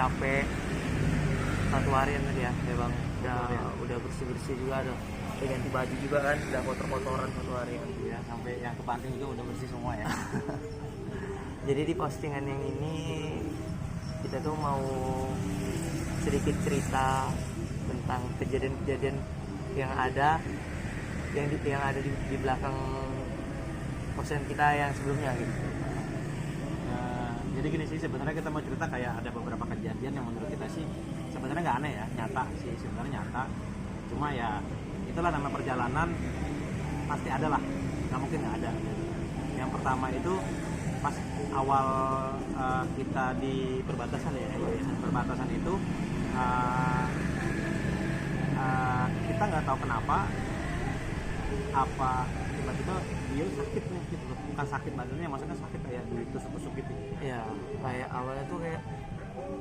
capek satu harian tadi ya bang, udah bersih juga, ada ganti baju juga kan, udah kotor-kotoran satu harian ya, sampai yang ke panting juga udah bersih semua ya. Jadi di postingan yang ini kita tuh mau sedikit cerita tentang kejadian-kejadian yang ada di belakang postingan kita yang sebelumnya gitu. Jadi gini sih, sebenarnya kita mau cerita kayak ada beberapa kejadian yang menurut kita sih sebenarnya nggak aneh ya, nyata sih, sebenarnya nyata. Cuma ya itulah nama perjalanan, pasti ada lah, nggak mungkin nggak ada. Yang pertama itu pas awal kita di perbatasan ya, perbatasan itu kita nggak tahu kenapa apa tiba-tiba dia sakit nih gitu loh. Bukan sakit badannya, maksudnya sakit kayak ditusuk-tusuk gitu ya. Kayak awalnya tuh kayak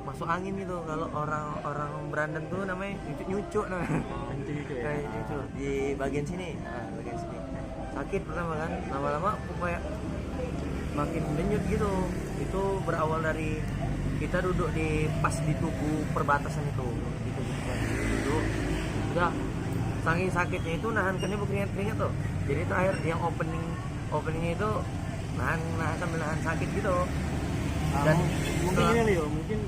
masuk angin gitu, kalau orang berandan tuh namanya nyucuk namanya. Nyucuk ya, kayak nyucuk di bagian sini, bagian sini sakit pertama kan, lama-lama kayak makin denyut gitu. Itu berawal dari kita duduk pas di tugu perbatasan itu, di tugu perbatasan itu udah saking sakitnya itu nahan keringat tuh. Jadi terakhir yang openingnya itu nahan sambil nahan sakit gitu. Dan mungkin ini Leo, mungkin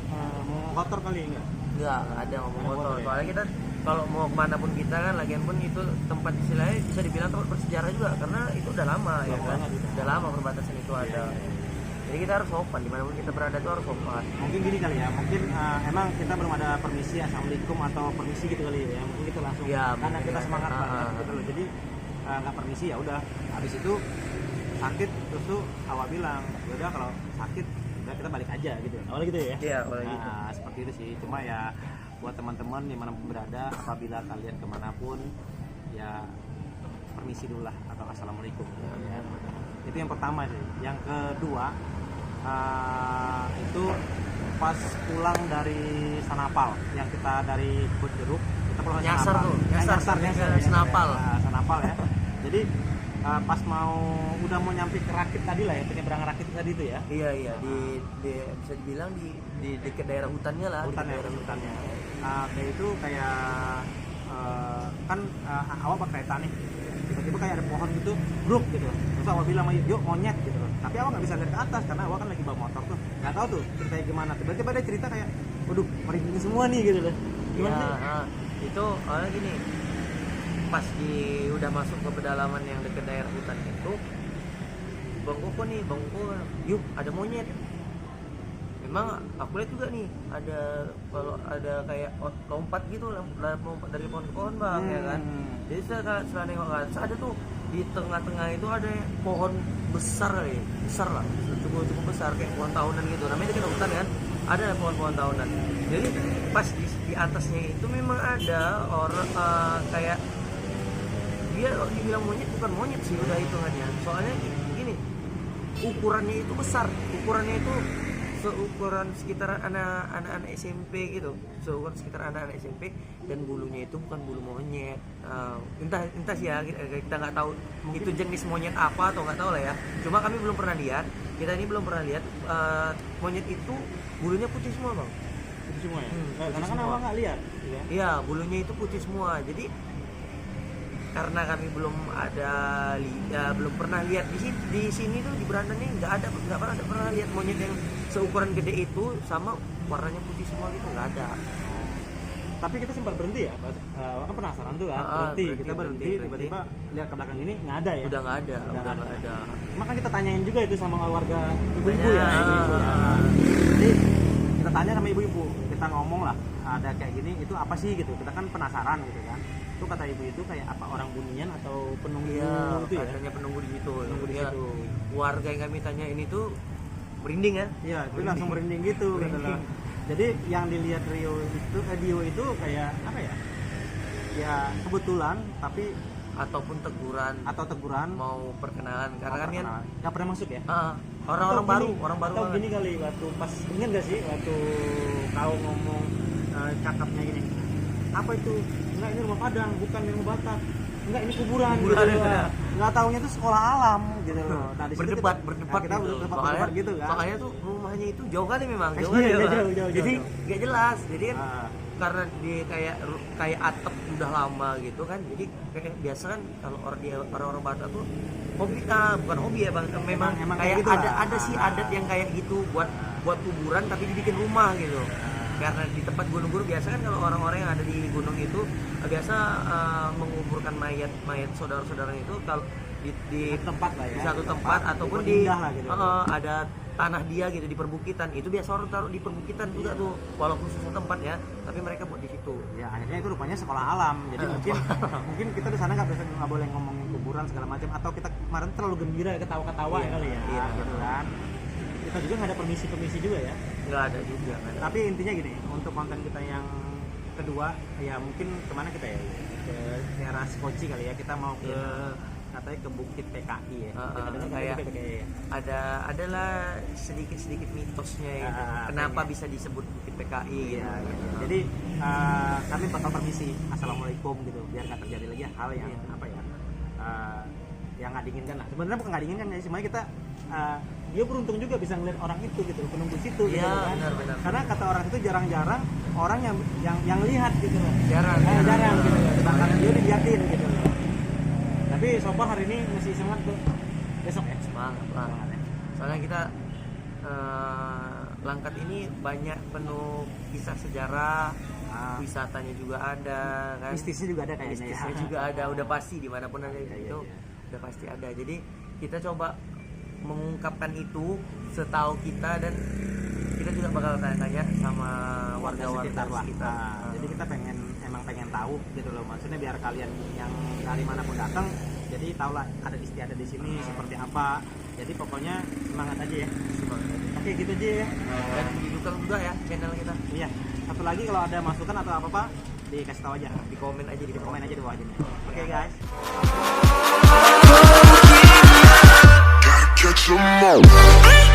mau kotor kali enggak ada ngomong kotor. Soalnya kita kalau mau kemana pun kita kan, lagian pun itu tempat istilahnya bisa dibilang tempat bersejarah juga, karena itu udah lama ya kan, udah lama perbatasan itu ada. Jadi kita harus sopan, dimanapun kita berada itu harus sopan. Mungkin gini kali ya, mungkin emang kita belum ada permisi assalamualaikum atau permisi gitu kali ya, mungkin kita langsung ya, karena kita semangat banget gitu loh. Jadi nggak permisi ya udah, habis itu sakit terus tuh awak bilang ya udah kalau sakit udah kita balik aja gitu, awalnya gitu ya. Iya, awalnya gitu. Seperti itu sih. Cuma ya buat teman-teman dimanapun berada, apabila kalian kemanapun ya permisi dulu lah atau assalamualaikum ya. Itu yang pertama sih. Yang kedua itu pas pulang dari Sanapal, yang kita dari Kebun kita pulang ke Nyasar Sanapal. tuh, nyasar Sanapal. Sanapal ya. Jadi pas udah mau nyampe ke Rakit tadi lah ya, penyeberangan Rakit tadi itu ya. Iya, di bisa dibilang di dekat daerah hutannya lah. Hutannya. Kayak itu kayak kan awal pakai kereta nih, tiba-tiba kayak ada pohon gitu, bruk gitu. Terus awal bilang yuk monyet gitu. Tapi awal nggak bisa lihat ke atas karena awal kan lagi bawa motor tuh, nggak tahu tuh ceritanya gimana. Tiba-tiba dia cerita kayak, waduh merinding semua nih gitu loh. Gimana sih? Itu awalnya gini, pas udah masuk ke pedalaman yang dekat daerah hutan itu, Bang Koko, yuk ada monyet. Memang aku lihat juga nih kalau ada kayak lompat gitu, lompat dari pohon ke pohon bang, ya kan. Jadi setelah nengok ke atas, ada tuh di tengah-tengah itu ada pohon besar lah, cukup besar kayak pohon tahunan gitu. Namanya dekat hutan kan, ada pohon-pohon tahunan. Jadi pas di atasnya itu memang ada orang kayak dia dibilang monyet, bukan monyet sih udah hitungannya. Soalnya gini, ukurannya itu besar, ukurannya itu seukuran sekitar anak-anak SMP gitu, seukuran sekitar anak-anak SMP, dan bulunya itu bukan bulu monyet. Entah sih ya, kita nggak tahu mungkin itu jenis monyet apa atau nggak tahu lah ya. Cuma kami belum pernah lihat, kita ini belum pernah lihat monyet itu bulunya putih semua bang. Putih semua ya. Karena kan awal nggak lihat. Iya, bulunya itu putih semua. Jadi karena kami belum pernah lihat di sini tuh di berandannya nggak pernah lihat monyet yang seukuran gede itu sama warnanya putih semua gitu, nggak ada. Tapi kita sempat berhenti ya, kan penasaran tuh kan, kita berhenti tiba-tiba lihat ke belakang ini nggak ada ya. Udah nggak ada. Cuma kan kita tanyain juga itu sama warga ibu-ibu ya. Jadi kita tanya sama ibu-ibu, kita ngomong lah ada kayak gini, itu apa sih gitu, kita kan penasaran gitu kan. Itu kata ibu itu kayak apa, orang bunian atau penunggu itu ya? Katanya penunggu di situ. Warga yang kami tanya ini tuh merinding kan? Iya, itu langsung merinding gitu. Jadi yang dilihat video itu kayak apa ya? Ya kebetulan, tapi ataupun teguran mau perkenalan karena kan nggak pernah masuk ya? Orang baru. Atau gini kali, waktu pas ingat gak sih waktu kau ngomong cakapnya gini, apa itu? Enggak, ini rumah Padang, bukan rumah Batak. enggak ini kuburan, Kuburan, gitu. ya. Nggak taunya tuh sekolah alam gitu loh. Nah, di situ berdebat kita, berdebat kita gitu. berdebat gitu kan. Soalnya tuh rumahnya itu jauh kali memang, jauh Iya, kali. jauh, Pak. jauh, Jadi jauh. nggak jelas. Jadi kan Ah. karena dia kayak atap udah lama gitu kan. Jadi kayak biasa kan kalau orang-orang Batak tuh bukan hobi ya Bang. Memang Emang kayak kayak gitu lah. ada sih adat yang kayak gitu buat kuburan tapi dibikin rumah gitu. Karena di tempat gunung-gunung biasa kan kalau orang-orang yang ada di gunung itu biasa menguburkan mayat saudara-saudara itu kalau di Tempat lah ya. di satu tempat ataupun buat di indah lah gitu. ada tanah dia gitu di perbukitan. Itu biasa orang taruh di perbukitan juga tuh walaupun susah tempat ya, tapi mereka buat di situ. Ya akhirnya itu rupanya sekolah alam. Jadi mungkin kita di sana nggak boleh ngomongin kuburan segala macam, atau kita kemarin terlalu gembira ketawa-ketawa Iya, kali ya. iya. Gitu kan. Kita juga nggak ada permisi juga ya. Nggak ada juga nggak ada. Tapi intinya gini, untuk konten kita yang kedua ya mungkin kemana kita ya, ke daerah Skoci kali ya, kita mau ke katanya ke Bukit PKI ya. Kita dengar kayak Bukit PKI ya. adalah sedikit metosnya ya. Kenapa bisa disebut Bukit PKI gitu. Iya, gitu. Jadi kami bakal permisi, assalamualaikum gitu, biar nggak terjadi lagi hal yang apa ya, yang nggak diinginkan lah. Sebenarnya bukan nggak diinginkan ya, semuanya kita dia beruntung juga bisa ngeliat orang itu gitu, penunggu situ gitu Iya, kan. benar. Karena kata orang itu jarang-jarang orang yang lihat gitu loh. Jarang Gitu. Bahkan dia diliatin gitu loh. Tapi so far hari ini masih semangat tuh. Besok ya. Semangat lah. Soalnya kita Langkat ini banyak penuh kisah sejarah, wisatanya juga ada kan. Mistisnya juga ada kayaknya ya. Mistisnya juga ada, udah pasti dimanapun ada itu udah pasti ada. Jadi kita coba mengungkapkan itu setahu kita, dan kita juga bakal tanya-tanya sama warga-warga sekitar. Jadi kita emang pengen tahu gitu loh, maksudnya biar kalian yang dari manapun datang jadi tahu lah ada istiadat di sini seperti apa. Jadi pokoknya semangat aja ya. Oke gitu aja ya. Dan didukung juga ya channel kita. Iya. Satu lagi kalau ada masukan atau apa dikasih tahu aja. Di komen aja di Komen aja di bawah aja. Oke guys. Catch 'em all.